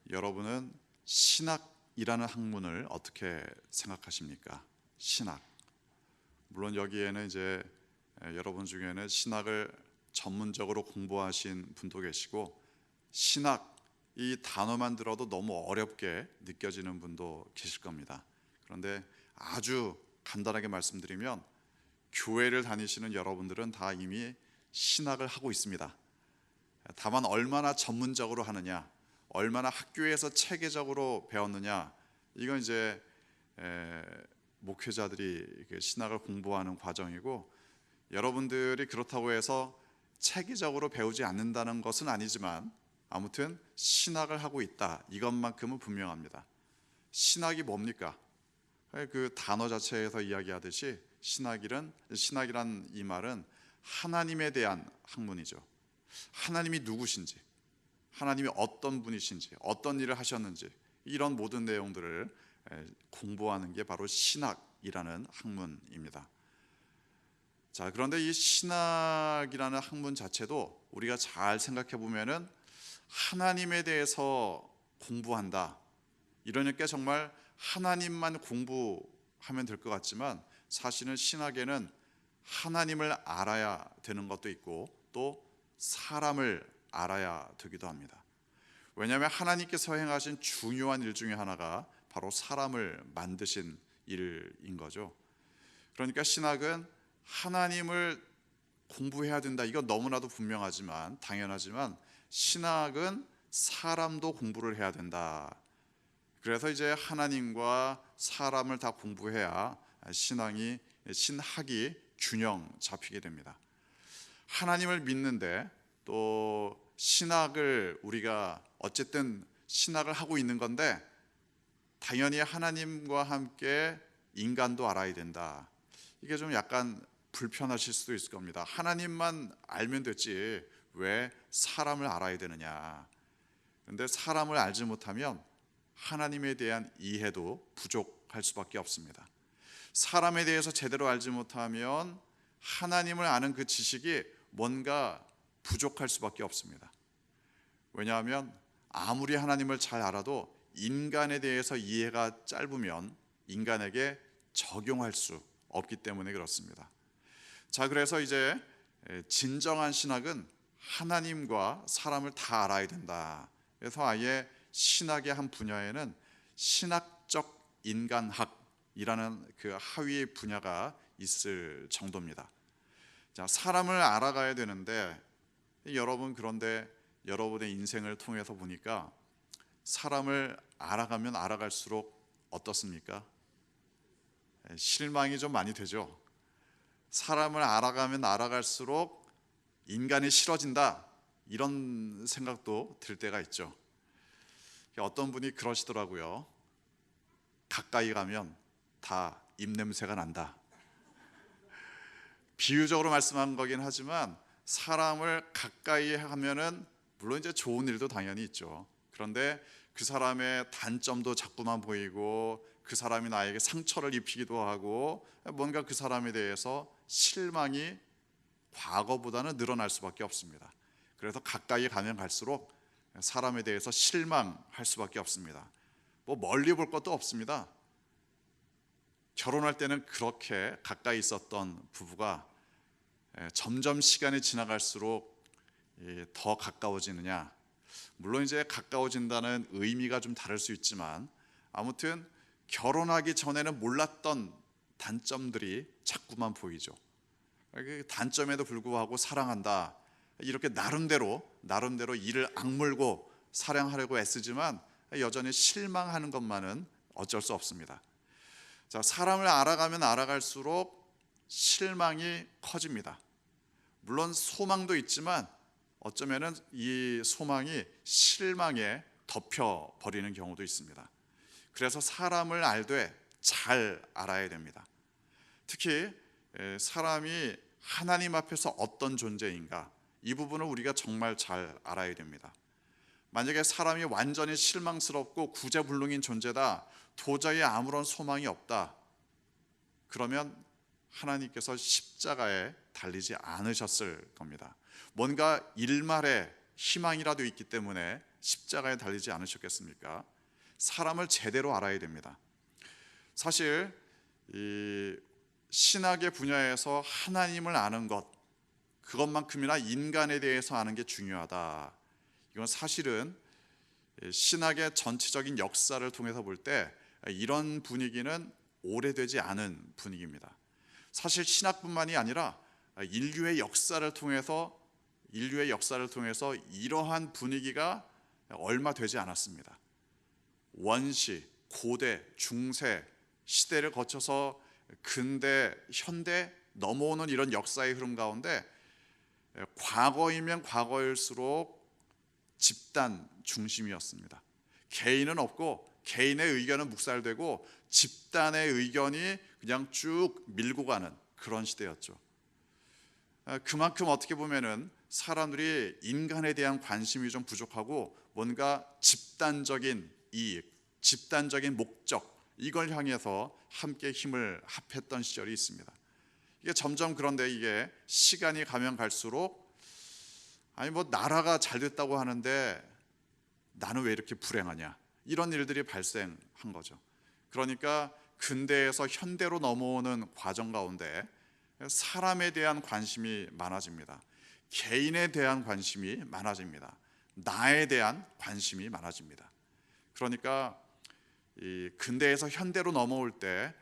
여러분은 신학이라는 학문을 어떻게 생각하십니까? 신학. 물론 여기에는 이제 여러분 중에는 신학을 전문적으로 공부하신 분도 계시고 신학 이 단어만 들어도 너무 어렵게 느껴지는 분도 계실 겁니다. 그런데 아주 간단하게 말씀드리면 교회를 다니시는 여러분들은 다 이미 신학을 하고 있습니다. 다만 얼마나 전문적으로 하느냐, 얼마나 학교에서 체계적으로 배웠느냐, 이건 이제 목회자들이 신학을 공부하는 과정이고, 여러분들이 그렇다고 해서 체계적으로 배우지 않는다는 것은 아니지만 아무튼 신학을 하고 있다, 이것만큼은 분명합니다. 신학이 뭡니까? 그 단어 자체에서 이야기하듯이 신학이란 이 말은 하나님에 대한 학문이죠. 하나님이 누구신지, 하나님이 어떤 분이신지, 어떤 일을 하셨는지, 이런 모든 내용들을 공부하는 게 바로 신학이라는 학문입니다. 자, 그런데 이 신학이라는 학문 자체도 우리가 잘 생각해 보면은 하나님에 대해서 공부한다, 이러니까 정말 하나님만 공부하면 될 것 같지만 사실은 신학에는 하나님을 알아야 되는 것도 있고 또 사람을 알아야 되기도 합니다. 왜냐하면 하나님께서 행하신 중요한 일 중에 하나가 바로 사람을 만드신 일인 거죠. 그러니까 신학은 하나님을 공부해야 된다, 이거 너무나도 분명하지만 당연하지만 신학은 사람도 공부를 해야 된다. 그래서 이제 하나님과 사람을 다 공부해야 신학이 균형 잡히게 됩니다. 하나님을 믿는데 또 신학을 우리가 어쨌든 신학을 하고 있는 건데 당연히 하나님과 함께 인간도 알아야 된다. 이게 좀 약간 불편하실 수도 있을 겁니다. 하나님만 알면 됐지 왜 사람을 알아야 되느냐. 그런데 사람을 알지 못하면 하나님에 대한 이해도 부족할 수밖에 없습니다. 사람에 대해서 제대로 알지 못하면 하나님을 아는 그 지식이 뭔가 부족할 수밖에 없습니다. 왜냐하면 아무리 하나님을 잘 알아도 인간에 대해서 이해가 짧으면 인간에게 적용할 수 없기 때문에 그렇습니다. 자, 그래서 이제 진정한 신학은 하나님과 사람을 다 알아야 된다. 그래서 아예 신학의 한 분야에는 신학적 인간학이라는 그 하위 분야가 있을 정도입니다. 자, 사람을 알아가야 되는데 여러분, 그런데 여러분의 인생을 통해서 보니까 사람을 알아가면 알아갈수록 어떻습니까? 실망이 좀 많이 되죠. 사람을 알아가면 알아갈수록 인간이 싫어진다, 이런 생각도 들 때가 있죠. 어떤 분이 그러시더라고요. 가까이 가면 다 입냄새가 난다. 비유적으로 말씀한 거긴 하지만 사람을 가까이 하면은 물론 이제 좋은 일도 당연히 있죠. 그런데 그 사람의 단점도 자꾸만 보이고 그 사람이 나에게 상처를 입히기도 하고 뭔가 그 사람에 대해서 실망이 과거보다는 늘어날 수밖에 없습니다. 그래서 가까이 가면 갈수록 사람에 대해서 실망할 수밖에 없습니다. 뭐 멀리 볼 것도 없습니다. 결혼할 때는 그렇게 가까이 있었던 부부가 점점 시간이 지나갈수록 더 가까워지느냐, 물론 이제 가까워진다는 의미가 좀 다를 수 있지만 아무튼 결혼하기 전에는 몰랐던 단점들이 자꾸만 보이죠. 그 단점에도 불구하고 사랑한다, 이렇게 나름대로 이를 악물고 사랑하려고 애쓰지만 여전히 실망하는 것만은 어쩔 수 없습니다. 자, 사람을 알아가면 알아갈수록 실망이 커집니다. 물론 소망도 있지만 어쩌면은 이 소망이 실망에 덮여버리는 경우도 있습니다. 그래서 사람을 알되 잘 알아야 됩니다. 특히 사람이 하나님 앞에서 어떤 존재인가, 이 부분을 우리가 정말 잘 알아야 됩니다. 만약에 사람이 완전히 실망스럽고 구제불능인 존재다, 도저히 아무런 소망이 없다, 그러면 하나님께서 십자가에 달리지 않으셨을 겁니다. 뭔가 일말의 희망이라도 있기 때문에 십자가에 달리지 않으셨겠습니까? 사람을 제대로 알아야 됩니다. 사실 이 신학의 분야에서 하나님을 아는 것, 그것만큼이나 인간에 대해서 아는 게 중요하다. 이건 사실은 신학의 전체적인 역사를 통해서 볼 때 이런 분위기는 오래되지 않은 분위기입니다. 사실 신학뿐만이 아니라 인류의 역사를 통해서 이러한 분위기가 얼마 되지 않았습니다. 원시, 고대, 중세 시대를 거쳐서 근대, 현대 넘어오는 이런 역사의 흐름 가운데 과거이면 과거일수록 집단 중심이었습니다. 개인은 없고 개인의 의견은 묵살되고 집단의 의견이 그냥 쭉 밀고 가는 그런 시대였죠. 그만큼 어떻게 보면은 사람들이 인간에 대한 관심이 좀 부족하고 뭔가 집단적인 이익, 집단적인 목적, 이걸 향해서 함께 힘을 합했던 시절이 있습니다. 이게 점점 그런데 이게 시간이 가면 갈수록 나라가 잘 됐다고 하는데 나는 왜 이렇게 불행하냐, 이런 일들이 발생한 거죠. 그러니까 근대에서 현대로 넘어오는 과정 가운데 사람에 대한 관심이 많아집니다. 개인에 대한 관심이 많아집니다. 나에 대한 관심이 많아집니다. 그러니까 이 근대에서 현대로 넘어올 때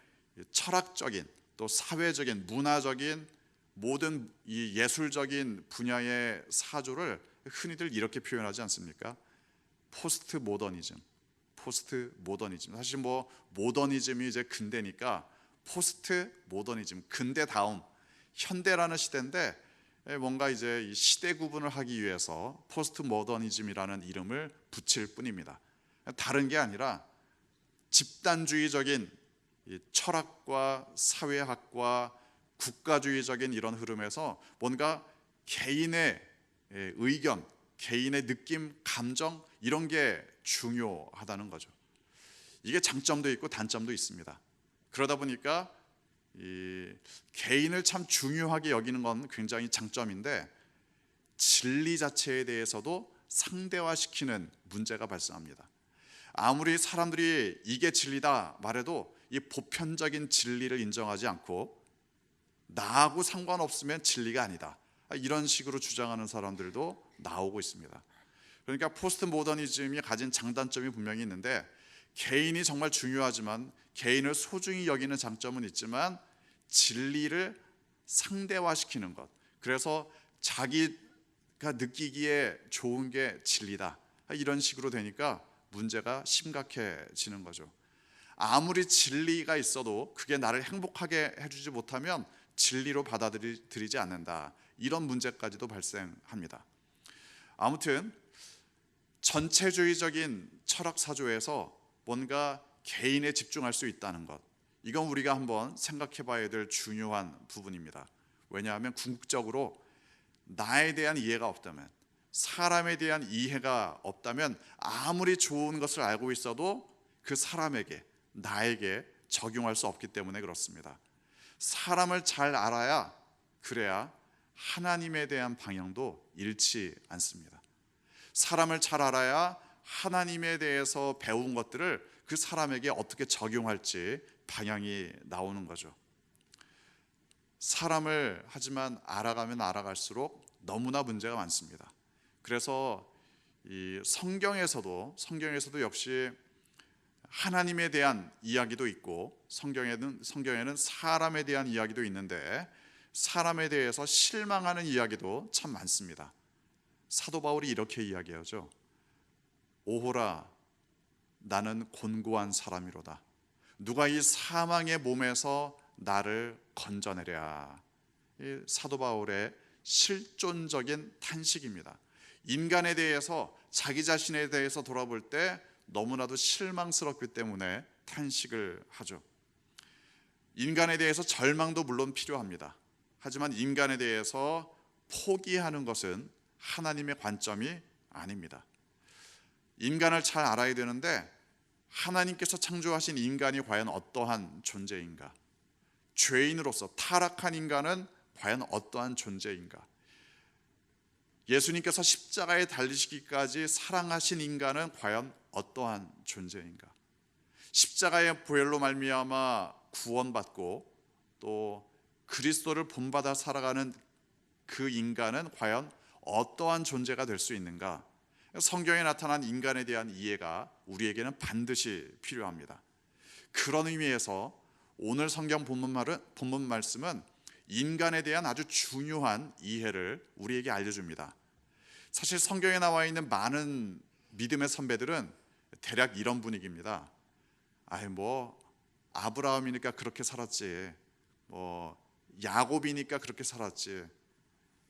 철학적인 또 사회적인 문화적인 모든 이 예술적인 분야의 사조를 흔히들 이렇게 표현하지 않습니까? 포스트 모더니즘. 사실 모더니즘이 이제 근대니까 포스트 모더니즘, 근대 다음 현대라는 시대인데 뭔가 이제 이 시대 구분을 하기 위해서 포스트 모더니즘이라는 이름을 붙일 뿐입니다. 다른 게 아니라 집단주의적인 철학과 사회학과 국가주의적인 이런 흐름에서 뭔가 개인의 의견, 개인의 느낌, 감정, 이런 게 중요하다는 거죠. 이게 장점도 있고 단점도 있습니다. 그러다 보니까 이 개인을 참 중요하게 여기는 건 굉장히 장점인데 진리 자체에 대해서도 상대화시키는 문제가 발생합니다. 아무리 사람들이 이게 진리다 말해도 이 보편적인 진리를 인정하지 않고 나하고 상관없으면 진리가 아니다, 이런 식으로 주장하는 사람들도 나오고 있습니다. 그러니까 포스트 모더니즘이 가진 장단점이 분명히 있는데 개인이 정말 중요하지만 개인을 소중히 여기는 장점은 있지만 진리를 상대화시키는 것, 그래서 자기가 느끼기에 좋은 게 진리다, 이런 식으로 되니까 문제가 심각해지는 거죠. 아무리 진리가 있어도 그게 나를 행복하게 해주지 못하면 진리로 받아들이지 않는다, 이런 문제까지도 발생합니다. 아무튼 전체주의적인 철학 사조에서 뭔가 개인에 집중할 수 있다는 것, 이건 우리가 한번 생각해 봐야 될 중요한 부분입니다. 왜냐하면 궁극적으로 나에 대한 이해가 없다면, 사람에 대한 이해가 없다면 아무리 좋은 것을 알고 있어도 그 사람에게, 나에게 적용할 수 없기 때문에 그렇습니다. 사람을 잘 알아야, 그래야 하나님에 대한 방향도 잃지 않습니다. 사람을 잘 알아야 하나님에 대해서 배운 것들을 그 사람에게 어떻게 적용할지 방향이 나오는 거죠. 사람을 하지만 알아가면 알아갈수록 너무나 문제가 많습니다. 그래서 이 성경에서도 역시 하나님에 대한 이야기도 있고 성경에는 사람에 대한 이야기도 있는데 사람에 대해서 실망하는 이야기도 참 많습니다. 사도 바울이 이렇게 이야기하죠. 오호라, 나는 곤고한 사람이로다. 누가 이 사망의 몸에서 나를 건져내랴. 이 사도 바울의 실존적인 탄식입니다. 인간에 대해서, 자기 자신에 대해서 돌아볼 때 너무나도 실망스럽기 때문에 탄식을 하죠. 인간에 대해서 절망도 물론 필요합니다. 하지만 인간에 대해서 포기하는 것은 하나님의 관점이 아닙니다. 인간을 잘 알아야 되는데 하나님께서 창조하신 인간이 과연 어떠한 존재인가? 죄인으로서 타락한 인간은 과연 어떠한 존재인가? 예수님께서 십자가에 달리시기까지 사랑하신 인간은 과연 어떠한 존재인가? 십자가의 보혈로 말미암아 구원받고 또 그리스도를 본받아 살아가는 그 인간은 과연 어떠한 존재가 될 수 있는가? 성경에 나타난 인간에 대한 이해가 우리에게는 반드시 필요합니다. 그런 의미에서 오늘 성경 본문 말씀은 인간에 대한 아주 중요한 이해를 우리에게 알려줍니다. 사실 성경에 나와 있는 많은 믿음의 선배들은 대략 이런 분위기입니다. 아브라함이니까 그렇게 살았지, 야곱이니까 그렇게 살았지,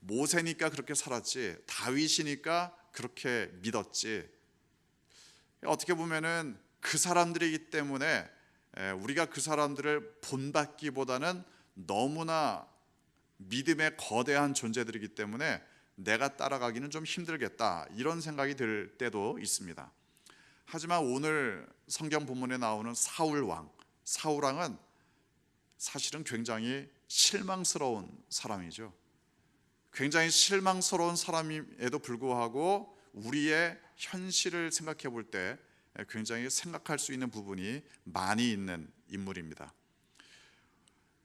모세니까 그렇게 살았지, 다윗이니까 그렇게 믿었지. 어떻게 보면은 그 사람들이기 때문에 우리가 그 사람들을 본받기보다는 너무나 믿음의 거대한 존재들이기 때문에 내가 따라가기는 좀 힘들겠다, 이런 생각이 들 때도 있습니다. 하지만 오늘 성경 본문에 나오는 사울왕은 사실은 굉장히 실망스러운 사람이죠. 굉장히 실망스러운 사람임에도 불구하고 우리의 현실을 생각해 볼 때 굉장히 생각할 수 있는 부분이 많이 있는 인물입니다.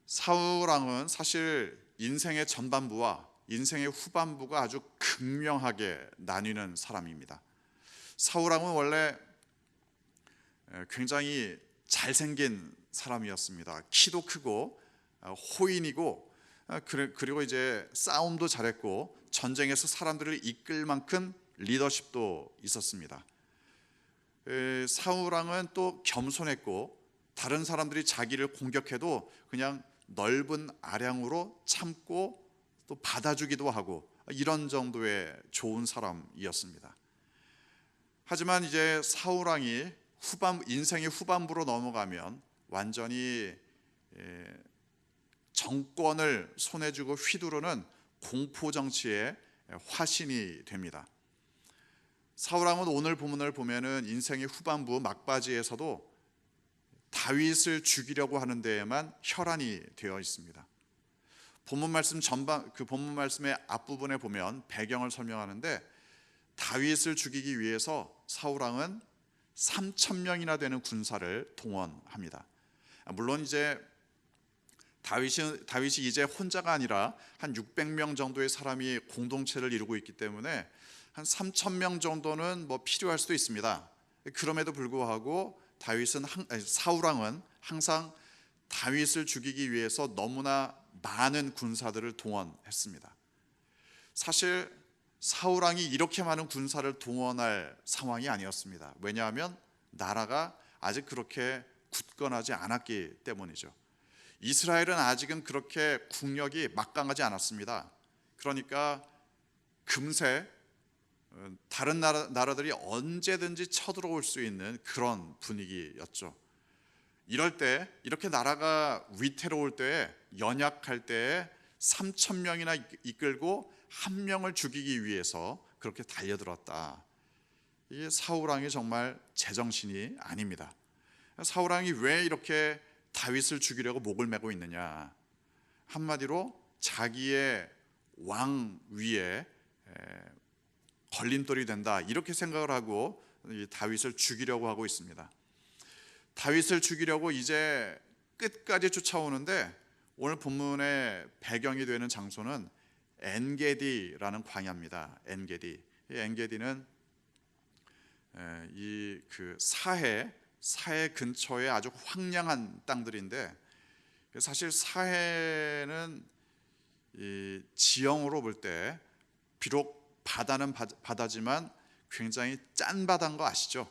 사울왕은 사실 인생의 전반부와 인생의 후반부가 아주 극명하게 나뉘는 사람입니다. 사울왕은 원래 굉장히 잘생긴 사람이었습니다. 키도 크고 호인이고, 그리고 이제 싸움도 잘했고 전쟁에서 사람들을 이끌 만큼 리더십도 있었습니다. 사울왕은 또 겸손했고 다른 사람들이 자기를 공격해도 그냥 넓은 아량으로 참고 또 받아주기도 하고, 이런 정도의 좋은 사람이었습니다. 하지만 이제 사울왕이 인생의 후반부로 넘어가면 완전히 정권을 손에 쥐고 휘두르는 공포 정치의 화신이 됩니다. 사울왕은 오늘 본문을 보면은 인생의 후반부 막바지에서도 다윗을 죽이려고 하는 데에만 혈안이 되어 있습니다. 본문 말씀의 앞부분에 보면 배경을 설명하는데, 다윗을 죽이기 위해서 사울왕은 3,000명이나 되는 군사를 동원합니다. 물론 이제 다윗이 이제 혼자가 아니라 한 600명 정도의 사람이 공동체를 이루고 있기 때문에 한 3,000명 정도는 필요할 수도 있습니다. 그럼에도 불구하고 사울왕은 항상 다윗을 죽이기 위해서 너무나 많은 군사들을 동원했습니다. 사실 사울왕이 이렇게 많은 군사를 동원할 상황이 아니었습니다. 왜냐하면 나라가 아직 그렇게 굳건하지 않았기 때문이죠. 이스라엘은 아직은 그렇게 국력이 막강하지 않았습니다. 그러니까 금세 다른 나라들이 언제든지 쳐들어올 수 있는 그런 분위기였죠. 이럴 때, 이렇게 나라가 위태로울 때에, 연약할 때에 3,000명이나 이끌고 한 명을 죽이기 위해서 그렇게 달려들었다. 이게 사울왕이 정말 제정신이 아닙니다. 사울왕이 왜 이렇게 다윗을 죽이려고 목을 메고 있느냐? 한마디로 자기의 왕 위에 걸림돌이 된다, 이렇게 생각을 하고 다윗을 죽이려고 하고 있습니다. 다윗을 죽이려고 이제 끝까지 쫓아오는데, 오늘 본문의 배경이 되는 장소는 엔게디라는 광야입니다. 엔게디는 사해 근처에 아주 황량한 땅들인데, 사실 사해는 이 지형으로 볼 때 비록 바다는 바다지만 굉장히 짠 바다인 거 아시죠?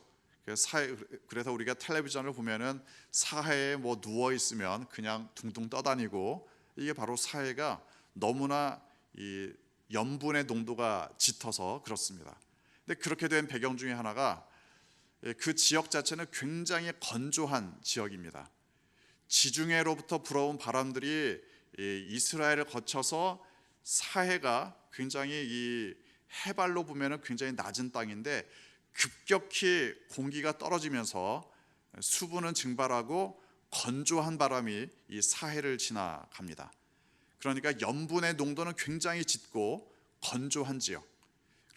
그래서 우리가 텔레비전을 보면은 사해에 누워 있으면 그냥 둥둥 떠다니고, 이게 바로 사해가 너무나 이 염분의 농도가 짙어서 그렇습니다. 근데 그렇게 된 배경 중에 하나가 그 지역 자체는 굉장히 건조한 지역입니다. 지중해로부터 불어온 바람들이 이스라엘을 거쳐서 사해가 굉장히 이 해발로 보면은 굉장히 낮은 땅인데 급격히 공기가 떨어지면서 수분은 증발하고 건조한 바람이 이 사해를 지나갑니다. 그러니까 염분의 농도는 굉장히 짙고 건조한 지역,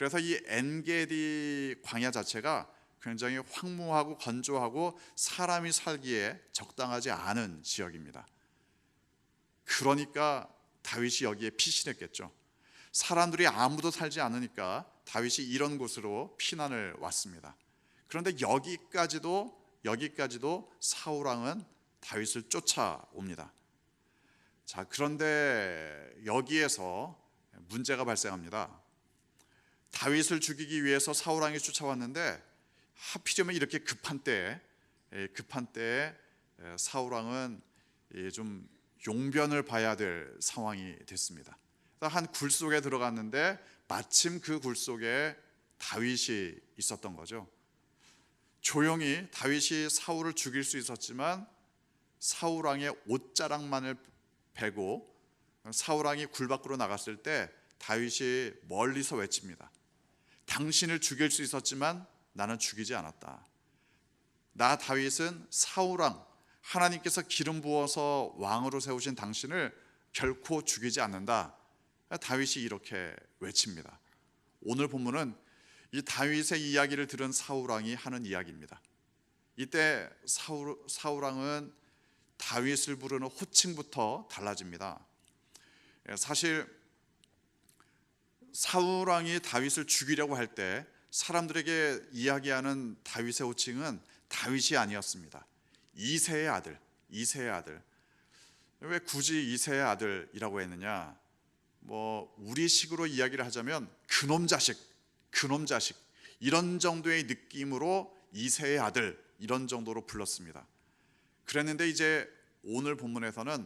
그래서 이 엔게디 광야 자체가 굉장히 황무하고 건조하고 사람이 살기에 적당하지 않은 지역입니다. 그러니까 다윗이 여기에 피신했겠죠. 사람들이 아무도 살지 않으니까 다윗이 이런 곳으로 피난을 왔습니다. 그런데 여기까지도 사울 왕은 다윗을 쫓아옵니다. 자, 그런데 여기에서 문제가 발생합니다. 다윗을 죽이기 위해서 사울 왕이 쫓아왔는데 하필이면 이렇게 급한 때에 사울 왕은 좀 용변을 봐야 될 상황이 됐습니다. 한 굴 속에 들어갔는데 마침 그 굴 속에 다윗이 있었던 거죠. 조용히 다윗이 사울을 죽일 수 있었지만 사울 왕의 옷자락만을 베고 사울 왕이 굴 밖으로 나갔을 때 다윗이 멀리서 외칩니다. 당신을 죽일 수 있었지만 나는 죽이지 않았다. 나 다윗은 사울 왕, 하나님께서 기름 부어서 왕으로 세우신 당신을 결코 죽이지 않는다. 다윗이 이렇게 외칩니다. 오늘 본문은 이 다윗의 이야기를 들은 사울 왕이 하는 이야기입니다. 이때 사울 왕은 다윗을 부르는 호칭부터 달라집니다. 사실 사울 왕이 다윗을 죽이려고 할 때 사람들에게 이야기하는 다윗의 호칭은 다윗이 아니었습니다. 이새의 아들. 왜 굳이 이새의 아들이라고 했느냐? 우리 식으로 이야기를 하자면 그놈 자식 이런 정도의 느낌으로 이새의 아들 이런 정도로 불렀습니다. 그랬는데 이제 오늘 본문에서는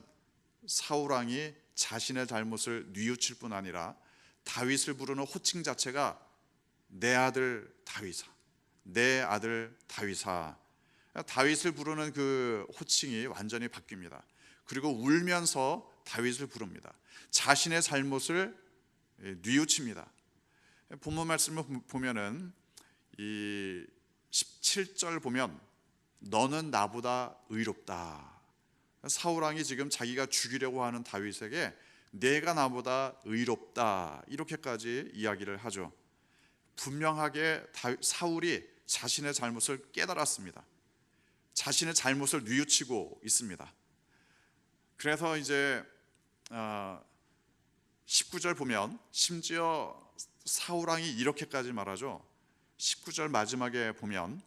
사울 왕이 자신의 잘못을 뉘우칠 뿐 아니라 다윗을 부르는 호칭 자체가 내 아들 다윗아. 다윗을 부르는 그 호칭이 완전히 바뀝니다. 그리고 울면서 다윗을 부릅니다. 자신의 잘못을 뉘우칩니다. 본문 말씀을 보면은 이 17절 보면 너는 나보다 의롭다. 사울 왕이 지금 자기가 죽이려고 하는 다윗에게 내가 나보다 의롭다 이렇게까지 이야기를 하죠. 분명하게 사울이 자신의 잘못을 깨달았습니다. 자신의 잘못을 뉘우치고 있습니다. 그래서 이제 19절 보면 심지어 사울 왕이 이렇게까지 말하죠. 19절 마지막에 보면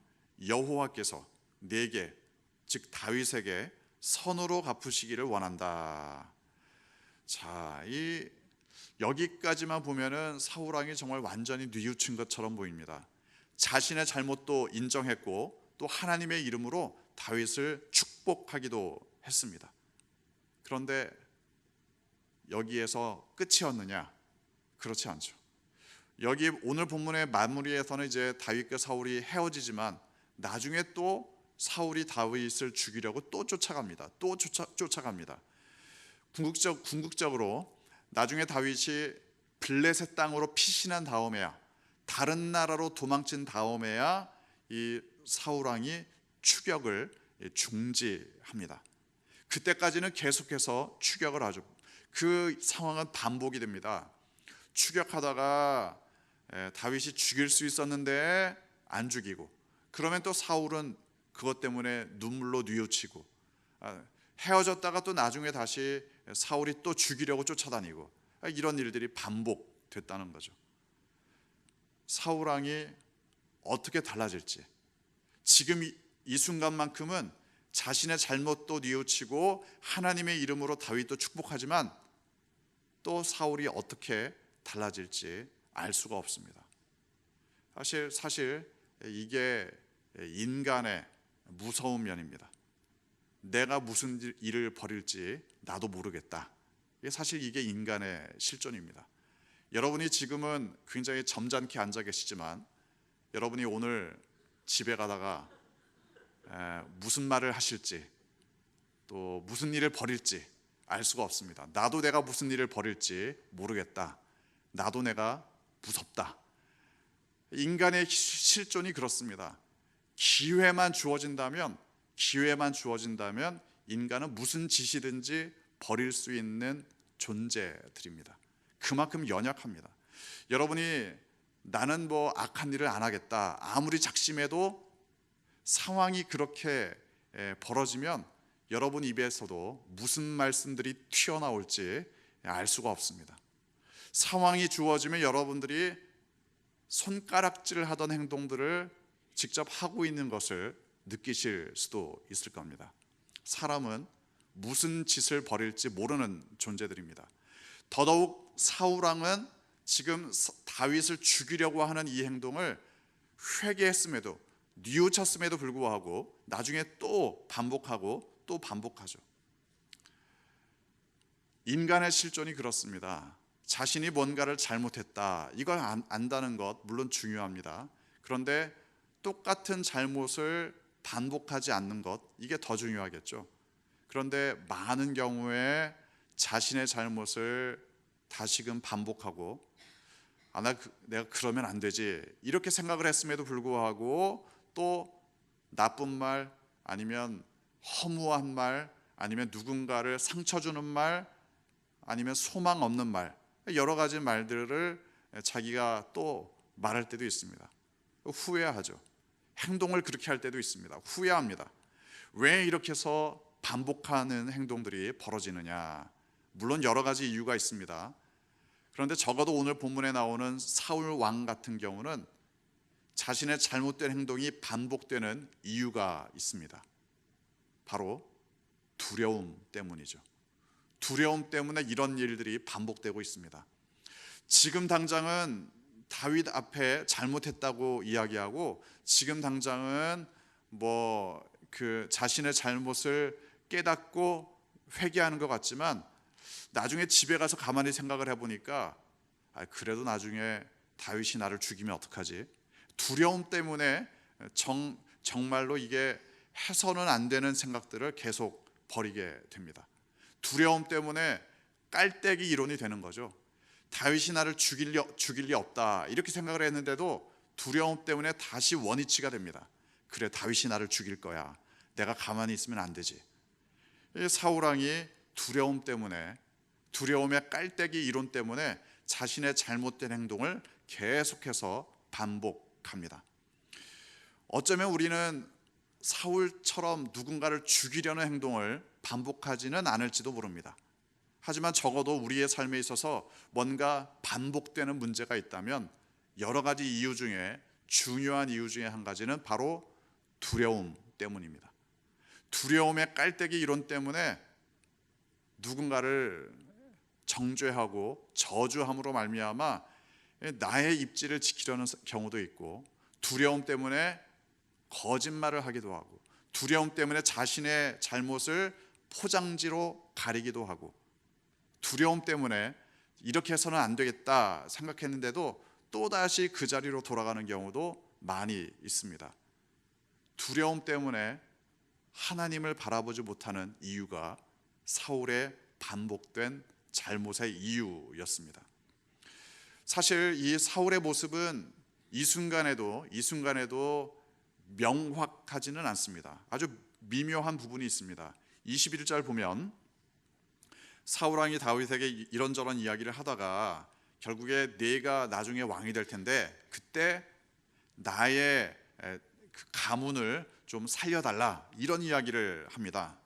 여호와께서 내게 즉 다윗에게 선으로 갚으시기를 원한다. 자, 여기까지만 보면은 사울 왕이 정말 완전히 뉘우친 것처럼 보입니다. 자신의 잘못도 인정했고 또 하나님의 이름으로 다윗을 축복하기도 했습니다. 그런데 여기에서 끝이었느냐? 그렇지 않죠. 여기 오늘 본문의 마무리에서는 이제 다윗과 사울이 헤어지지만 나중에 또 사울이 다윗을 죽이려고 또 쫓아갑니다. 궁극적으로 나중에 다윗이 블레셋 땅으로 피신한 다음에야, 다른 나라로 도망친 다음에야 이 사울 왕이 추격을 중지합니다. 그때까지는 계속해서 추격을 하죠. 그 상황은 반복이 됩니다. 추격하다가 다윗이 죽일 수 있었는데 안 죽이고, 그러면 또 사울은 그것 때문에 눈물로 뉘우치고, 헤어졌다가 또 나중에 다시 사울이 또 죽이려고 쫓아다니고, 이런 일들이 반복됐다는 거죠. 사울 왕이 어떻게 달라질지, 지금 이 순간만큼은 자신의 잘못도 뉘우치고 하나님의 이름으로 다윗도 축복하지만 또 사울이 어떻게 달라질지 알 수가 없습니다. 사실 이게 인간의 무서운 면입니다. 내가 무슨 일을 벌일지 나도 모르겠다. 사실 이게 인간의 실존입니다. 여러분이 지금은 굉장히 점잖게 앉아 계시지만 여러분이 오늘 집에 가다가 무슨 말을 하실지 또 무슨 일을 벌일지 알 수가 없습니다. 나도 내가 무슨 일을 벌일지 모르겠다. 나도 내가 무섭다. 인간의 실존이 그렇습니다. 기회만 주어진다면 인간은 무슨 짓이든지 벌일 수 있는 존재들입니다. 그만큼 연약합니다. 여러분이 나는 뭐 악한 일을 안 하겠다, 아무리 작심해도 상황이 그렇게 벌어지면 여러분 입에서도 무슨 말씀들이 튀어나올지 알 수가 없습니다. 상황이 주어지면 여러분들이 손가락질 하던 행동들을 직접 하고 있는 것을 느끼실 수도 있을 겁니다. 사람은 무슨 짓을 벌일지 모르는 존재들입니다. 더더욱 사울왕은 지금 다윗을 죽이려고 하는 이 행동을 회개했음에도, 뉘우쳤음에도 불구하고 나중에 또 반복하고 또 반복하죠. 인간의 실존이 그렇습니다. 자신이 뭔가를 잘못했다, 이걸 안다는 것 물론 중요합니다. 그런데 똑같은 잘못을 반복하지 않는 것, 이게 더 중요하겠죠. 그런데 많은 경우에 자신의 잘못을 다시금 반복하고 내가 그러면 안 되지, 이렇게 생각을 했음에도 불구하고 또 나쁜 말, 아니면 허무한 말, 아니면 누군가를 상처 주는 말, 아니면 소망 없는 말, 여러 가지 말들을 자기가 또 말할 때도 있습니다. 후회하죠. 행동을 그렇게 할 때도 있습니다. 후회합니다. 왜 이렇게 해서 반복하는 행동들이 벌어지느냐? 물론 여러 가지 이유가 있습니다. 그런데 적어도 오늘 본문에 나오는 사울 왕 같은 경우는 자신의 잘못된 행동이 반복되는 이유가 있습니다. 바로 두려움 때문이죠. 두려움 때문에 이런 일들이 반복되고 있습니다. 지금 당장은 다윗 앞에 잘못했다고 이야기하고, 지금 당장은 자신의 잘못을 깨닫고 회개하는 것 같지만, 나중에 집에 가서 가만히 생각을 해보니까 그래도 나중에 다윗이 나를 죽이면 어떡하지? 두려움 때문에 정말로 이게 해서는 안 되는 생각들을 계속 버리게 됩니다. 두려움 때문에 깔때기 이론이 되는 거죠. 다윗이 나를 죽일 리 없다, 이렇게 생각을 했는데도 두려움 때문에 다시 원위치가 됩니다. 그래, 다윗이 나를 죽일 거야, 내가 가만히 있으면 안 되지. 사울왕이 두려움 때문에, 두려움의 깔때기 이론 때문에 자신의 잘못된 행동을 계속해서 반복합니다. 어쩌면 우리는 사울처럼 누군가를 죽이려는 행동을 반복하지는 않을지도 모릅니다. 하지만 적어도 우리의 삶에 있어서 뭔가 반복되는 문제가 있다면 여러 가지 이유 중에 중요한 이유 중에 한 가지는 바로 두려움 때문입니다. 두려움의 깔때기 이론 때문에 누군가를 정죄하고 저주함으로 말미암아 나의 입지를 지키려는 경우도 있고, 두려움 때문에 거짓말을 하기도 하고, 두려움 때문에 자신의 잘못을 포장지로 가리기도 하고, 두려움 때문에 이렇게 해서는 안 되겠다 생각했는데도 또다시 그 자리로 돌아가는 경우도 많이 있습니다. 두려움 때문에 하나님을 바라보지 못하는 이유가 사울의 반복된 잘못의 이유였습니다. 사실 이 사울의 모습은 이 순간에도 명확하지는 않습니다. 아주 미묘한 부분이 있습니다. 21절 보면 사울왕이 다윗에게 이런저런 이야기를 하다가 결국에 네가 나중에 왕이 될 텐데 그때 나의 그 가문을 좀 살려달라, 이런 이야기를 합니다.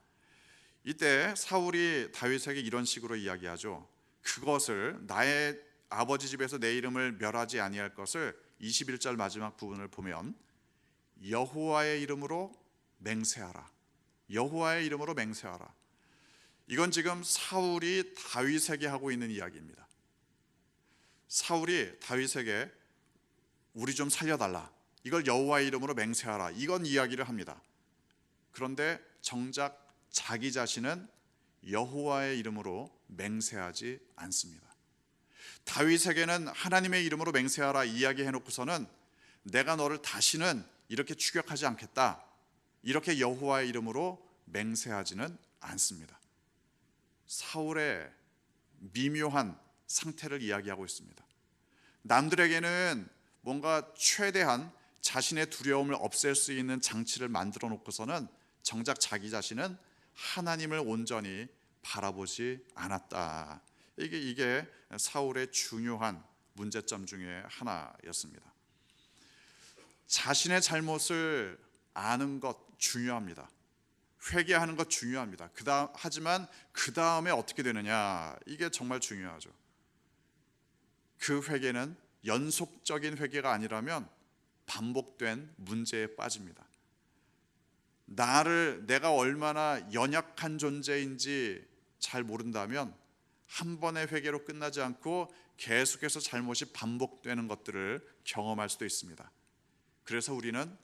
이때 사울이 다윗에게 이런 식으로 이야기하죠. 그것을, 나의 아버지 집에서 내 이름을 멸하지 아니할 것을 21절 마지막 부분을 보면 여호와의 이름으로 맹세하라, 여호와의 이름으로 맹세하라. 이건 지금 사울이 다윗에게 하고 있는 이야기입니다. 사울이 다윗에게 우리 좀 살려달라, 이걸 여호와의 이름으로 맹세하라, 이건 이야기를 합니다. 그런데 정작 자기 자신은 여호와의 이름으로 맹세하지 않습니다. 다윗에게는 하나님의 이름으로 맹세하라 이야기해놓고서는 내가 너를 다시는 이렇게 추격하지 않겠다, 이렇게 여호와의 이름으로 맹세하지는 않습니다. 사울의 미묘한 상태를 이야기하고 있습니다. 남들에게는 뭔가 최대한 자신의 두려움을 없앨 수 있는 장치를 만들어 놓고서는 정작 자기 자신은 하나님을 온전히 바라보지 않았다. 이게 사울의 중요한 문제점 중에 하나였습니다. 자신의 잘못을 아는 것 중요합니다. 회개하는 것 중요합니다. 하지만 그 다음에 어떻게 되느냐, 이게 정말 중요하죠. 그 회개는 연속적인 회개가 아니라면 반복된 문제에 빠집니다. 내가 얼마나 연약한 존재인지 잘 모른다면 한 번의 회개로 끝나지 않고 계속해서 잘못이 반복되는 것들을 경험할 수도 있습니다. 그래서 우리는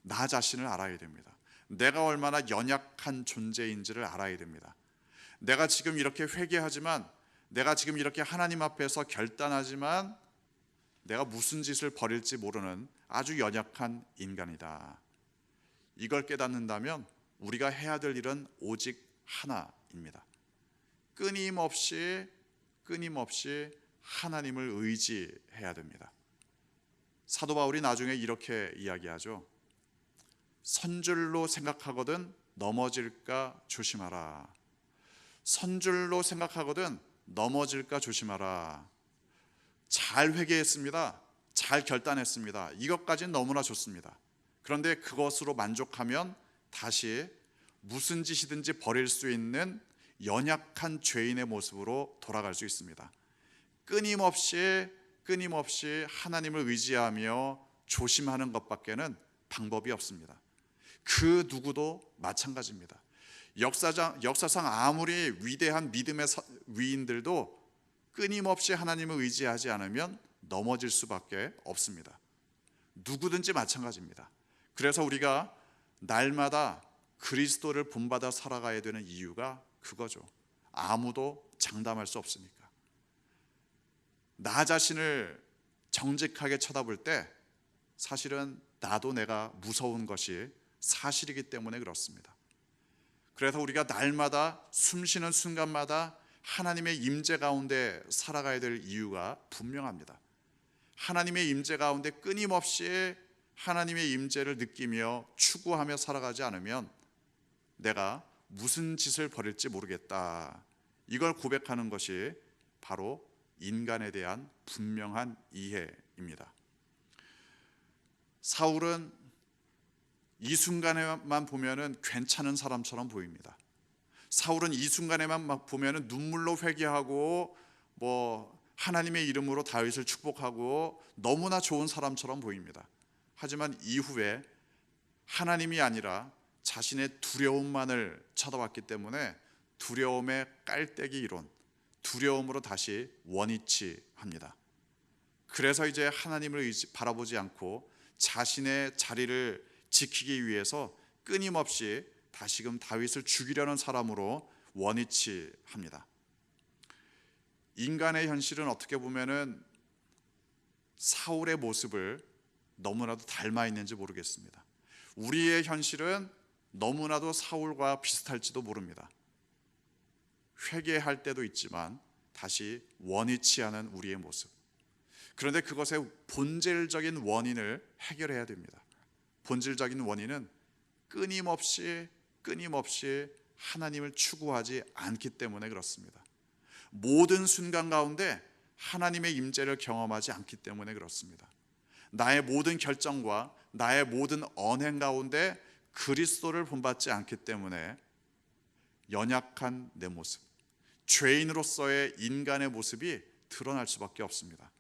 나 자신을 알아야 됩니다. 내가 얼마나 연약한 존재인지를 알아야 됩니다. 내가 지금 이렇게 회개하지만, 내가 지금 이렇게 하나님 앞에서 결단하지만 내가 무슨 짓을 벌일지 모르는 아주 연약한 인간이다. 이걸 깨닫는다면 우리가 해야 될 일은 오직 하나입니다. 끊임없이 하나님을 의지해야 됩니다. 사도 바울이 나중에 이렇게 이야기하죠. 선줄로 생각하거든 넘어질까 조심하라. 선줄로 생각하거든 넘어질까 조심하라. 잘 회개했습니다. 잘 결단했습니다. 이것까지는 너무나 좋습니다. 그런데 그것으로 만족하면 다시 무슨 짓이든지 벌일 수 있는 연약한 죄인의 모습으로 돌아갈 수 있습니다. 끊임없이 하나님을 의지하며 조심하는 것밖에는 방법이 없습니다. 그 누구도 마찬가지입니다. 역사상 아무리 위대한 믿음의 위인들도 끊임없이 하나님을 의지하지 않으면 넘어질 수밖에 없습니다. 누구든지 마찬가지입니다. 그래서 우리가 날마다 그리스도를 본받아 살아가야 되는 이유가 그거죠. 아무도 장담할 수 없으니까. 나 자신을 정직하게 쳐다볼 때 사실은 나도 내가 무서운 것이 사실이기 때문에 그렇습니다. 그래서 우리가 날마다 숨쉬는 순간마다 하나님의 임재 가운데 살아가야 될 이유가 분명합니다. 하나님의 임재 가운데 끊임없이 하나님의 임재를 느끼며 추구하며 살아가지 않으면 내가 무슨 짓을 벌일지 모르겠다. 이걸 고백하는 것이 바로 인간에 대한 분명한 이해입니다. 사울은 이 순간에만 보면은 괜찮은 사람처럼 보입니다. 사울은 이 순간에만 막 보면은 눈물로 회개하고 하나님의 이름으로 다윗을 축복하고 너무나 좋은 사람처럼 보입니다. 하지만 이후에 하나님이 아니라 자신의 두려움만을 쳐다봤기 때문에 두려움의 깔때기 이론, 두려움으로 다시 원위치합니다. 그래서 이제 하나님을 바라보지 않고 자신의 자리를 지키기 위해서 끊임없이 다시금 다윗을 죽이려는 사람으로 원위치합니다. 인간의 현실은 어떻게 보면은 사울의 모습을 너무나도 닮아 있는지 모르겠습니다. 우리의 현실은 너무나도 사울과 비슷할지도 모릅니다. 회개할 때도 있지만 다시 원위치하는 우리의 모습. 그런데 그것의 본질적인 원인을 해결해야 됩니다. 본질적인 원인은 끊임없이 하나님을 추구하지 않기 때문에 그렇습니다. 모든 순간 가운데 하나님의 임재를 경험하지 않기 때문에 그렇습니다. 나의 모든 결정과 나의 모든 언행 가운데 그리스도를 본받지 않기 때문에 연약한 내 모습, 죄인으로서의 인간의 모습이 드러날 수밖에 없습니다.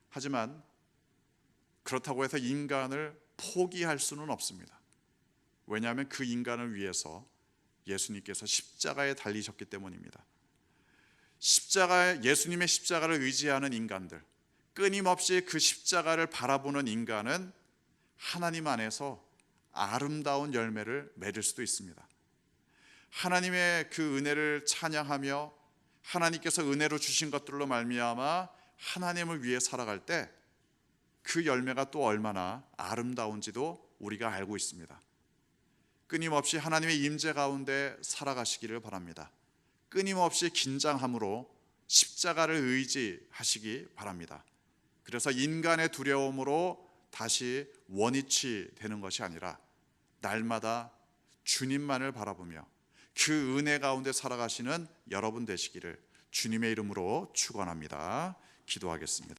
하지만 그렇다고 해서 인간을 포기할 수는 없습니다. 왜냐하면 그 인간을 위해서 예수님께서 십자가에 달리셨기 때문입니다. 예수님의 십자가를 의지하는 인간들, 끊임없이 그 십자가를 바라보는 인간은 하나님 안에서 아름다운 열매를 맺을 수도 있습니다. 하나님의 그 은혜를 찬양하며 하나님께서 은혜로 주신 것들로 말미암아 하나님을 위해 살아갈 때 그 열매가 또 얼마나 아름다운지도 우리가 알고 있습니다. 끊임없이 하나님의 임재 가운데 살아가시기를 바랍니다. 끊임없이 긴장함으로 십자가를 의지하시기 바랍니다. 그래서 인간의 두려움으로 다시 원위치 되는 것이 아니라 날마다 주님만을 바라보며 그 은혜 가운데 살아가시는 여러분 되시기를 주님의 이름으로 축원합니다. 기도하겠습니다.